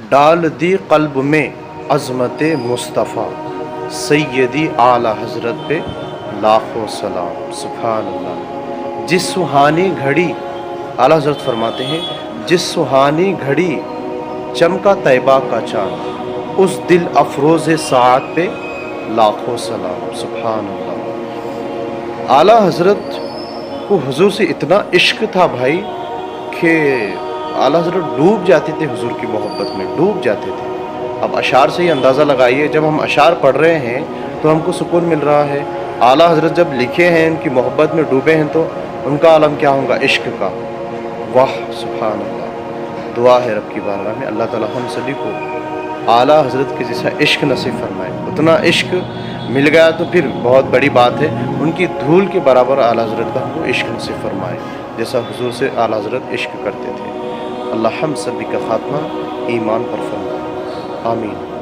ڈال دی قلب میں عظمت مصطفیٰ، سیدی اعلیٰ حضرت پہ لاکھوں سلام۔ سبحان اللہ۔ جس سہانی گھڑی، اعلیٰ حضرت فرماتے ہیں جس سہانی گھڑی چمکا طیبہ کا چاند، اس دل افروز ساعت پہ لاکھوں سلام۔ سبحان اللہ۔ اعلیٰ حضرت کو حضور سے اتنا عشق تھا بھائی کہ اعلیٰ حضرت ڈوب جاتے تھے حضور کی محبت میں، ڈوب جاتے تھے۔ اب اشعار سے ہی اندازہ لگائیے، جب ہم اشعار پڑھ رہے ہیں تو ہم کو سکون مل رہا ہے، اعلیٰ حضرت جب لکھے ہیں ان کی محبت میں ڈوبے ہیں تو ان کا عالم کیا ہوگا، عشق کا۔ واہ سبحان اللہ۔ دعا ہے رب کی بارگاہ میں اللہ تعالیٰ ہم سبھی کو اعلیٰ حضرت کے جیسا عشق نصیب فرمائے۔ اتنا عشق مل گیا تو پھر بہت بڑی بات ہے، ان کی دھول کے برابر اعلیٰ حضرت کا ہم کو عشق نصیب فرمائے، جیسا حضور سے اعلیٰ حضرت عشق کرتے تھے۔ اللہ ہم سبھی کا خاتمہ ایمان پر فرمائے، آمین۔